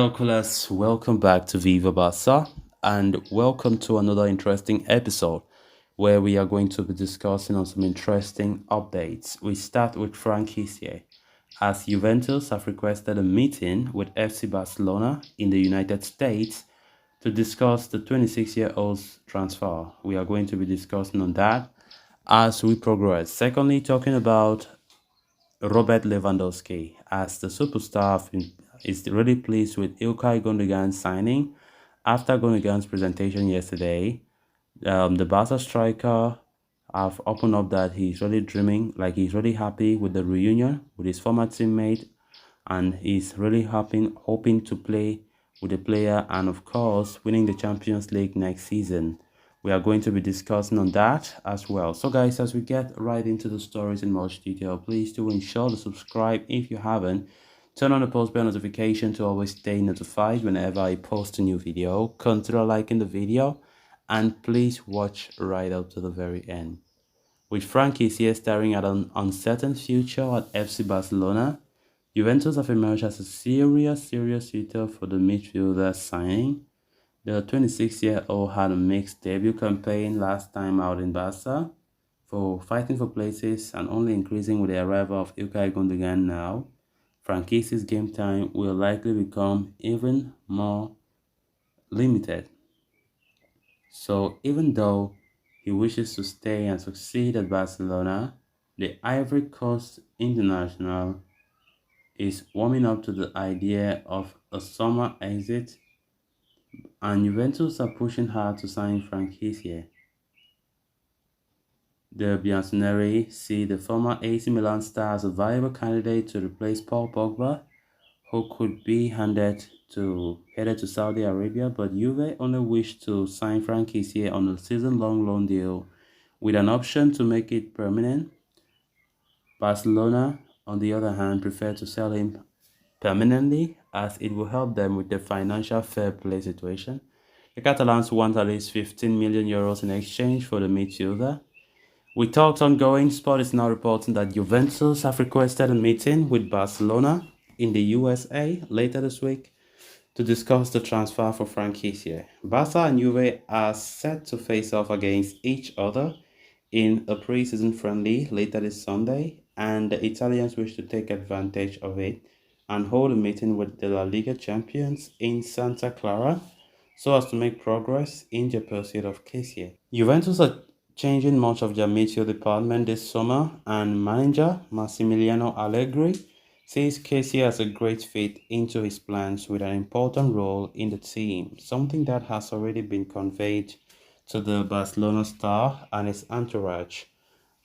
Hello, Colas. Welcome back to Viva Barca, and welcome to another interesting episode where we are going to be discussing on some interesting updates. We start with Franck Kessie, as Juventus have requested a meeting with FC Barcelona in the United States to discuss the 26-year-old's transfer. We are going to be discussing on that as we progress. Secondly, talking about Robert Lewandowski, as the superstar is really pleased with Ilkay Gundogan's signing. After Gundogan's presentation yesterday, the Barca striker have opened up that he's really dreaming, like he's really happy with the reunion with his former teammate, and he's really hoping to play with the player and of course winning the Champions League next season. We are going to be discussing on that as well. So guys, as we get right into the stories in much detail, please do ensure to subscribe if you haven't. Turn on the post bell notification to always stay notified whenever I post a new video. Consider liking the video and please watch right up to the very end. With Franck Kessie staring at an uncertain future at FC Barcelona, Juventus have emerged as a serious suitor for the midfielder signing. The 26-year-old had a mixed debut campaign last time out in Barca, for fighting for places and only increasing with the arrival of Ilkay Gundogan now. Franck Kessie's game time will likely become even more limited. So even though he wishes to stay and succeed at Barcelona, the Ivory Coast international is warming up to the idea of a summer exit, and Juventus are pushing hard to sign Franck Kessie. The Bianconeri see the former AC Milan star as a viable candidate to replace Paul Pogba, who could be headed to Saudi Arabia, but Juve only wish to sign Franck Kessie on a season-long loan deal with an option to make it permanent. Barcelona, on the other hand, prefer to sell him permanently, as it will help them with the financial fair play situation. The Catalans want at least 15 million euros in exchange for the midfielder. With talks ongoing, Sport is now reporting that Juventus have requested a meeting with Barcelona in the USA later this week to discuss the transfer for Franck Kessie. Barca and Juve are set to face off against each other in a pre-season friendly later this Sunday, and the Italians wish to take advantage of it and hold a meeting with the La Liga champions in Santa Clara so as to make progress in the pursuit of Kessie. Juventus are changing much of their midfield department this summer, and manager Massimiliano Allegri says Kessie has a great fit into his plans with an important role in the team, something that has already been conveyed to the Barcelona star and his entourage.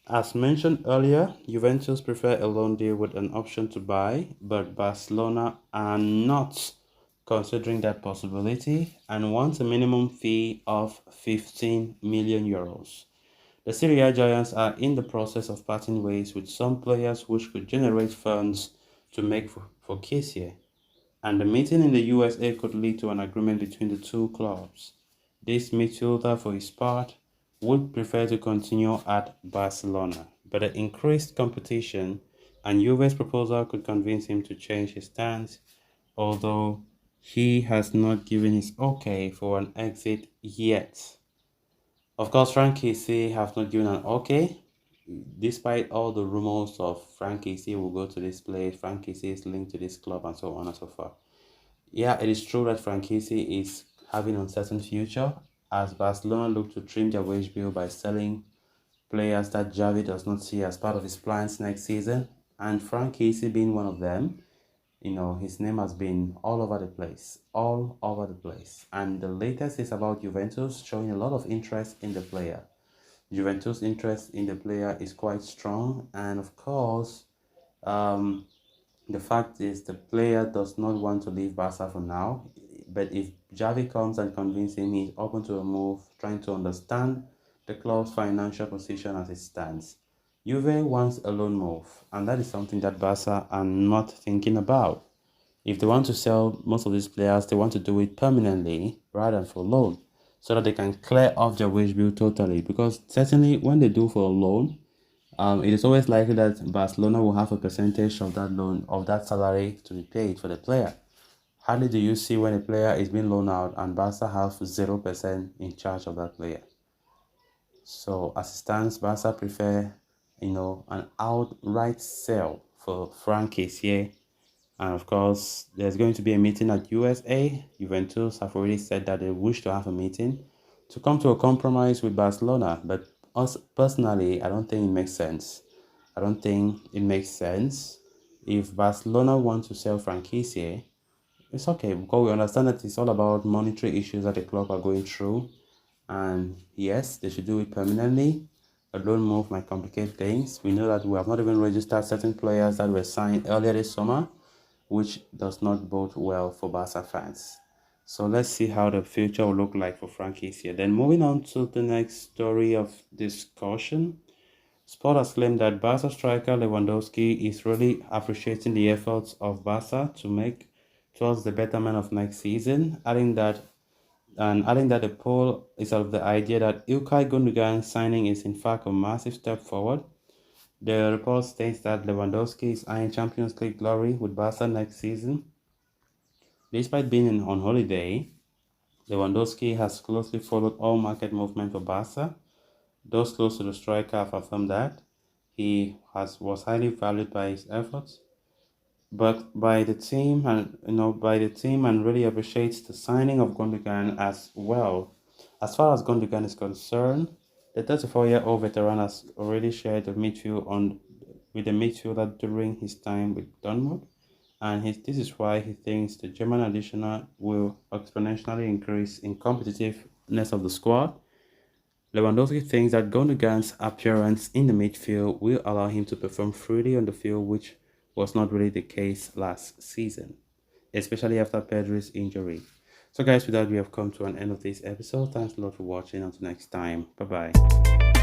As mentioned earlier, Juventus prefer a loan deal with an option to buy, but Barcelona are not considering that possibility and want a minimum fee of 15 million euros. The Serie A giants are in the process of parting ways with some players which could generate funds to make for Kessie, and the meeting in the USA could lead to an agreement between the two clubs. This midfielder, for his part, would prefer to continue at Barcelona, but the increased competition and Juve's proposal could convince him to change his stance, although he has not given his okay for an exit yet. Of course, Franck Kessie have not given an okay, despite all the rumors of Franck Kessie will go to this place, Franck Kessie is linked to this club, and so on and so forth. Yeah, it is true that Franck Kessie is having an uncertain future, as Barcelona look to trim their wage bill by selling players that Xavi does not see as part of his plans next season, and Franck Kessie being one of them. His name has been all over the place, and the latest is about Juventus showing a lot of interest in the player. Juventus' interest in the player is quite strong, and of course, the fact is the player does not want to leave Barca for now, but if Xavi comes and convinces him he's open to a move, trying to understand the club's financial position as it stands. Juve wants a loan move, and that is something that Barca are not thinking about. If they want to sell most of these players, they want to do it permanently rather than for loan, so that they can clear off their wage bill totally. Because certainly when they do for a loan, it is always likely that Barcelona will have a percentage of that loan, of that salary to be paid for the player. Hardly do you see when a player is being loaned out and Barca have 0% in charge of that player. So as it stands, Barca prefer, an outright sell for Franck Kessie. And of course, there's going to be a meeting at USA. Juventus have already said that they wish to have a meeting to come to a compromise with Barcelona. But us personally, I don't think it makes sense. I don't think it makes sense. If Barcelona want to sell Franck Kessie, it's okay because we understand that it's all about monetary issues that the club are going through. And yes, they should do it permanently. A loan move might complicate things. We know that we have not even registered certain players that were signed earlier this summer, which does not bode well for Barca fans. So let's see how the future will look like for Franck Kessie. Then moving on to the next story of discussion. Sport has claimed that Barca striker Lewandowski is really appreciating the efforts of Barca to make towards the betterment of next season, adding that the poll is of the idea that Ilkay Gundogan signing is in fact a massive step forward. The report states that Lewandowski is eyeing Champions League glory with Barca next season. Despite being on holiday, Lewandowski has closely followed all market movement for Barca. Those close to the striker have affirmed that was highly valued by his efforts, but by the team and really appreciates the signing of Gundogan as well. As far as Gundogan is concerned, the 34-year-old veteran has already shared the midfield with the midfielder during his time with Dortmund, and this is why he thinks the German additional will exponentially increase in competitiveness of the squad. Lewandowski thinks that Gundogan's appearance in the midfield will allow him to perform freely on the field, which was not really the case last season, especially after Pedri's injury. So guys, with that, we have come to an end of this episode. Thanks a lot for watching. Until next time, bye bye.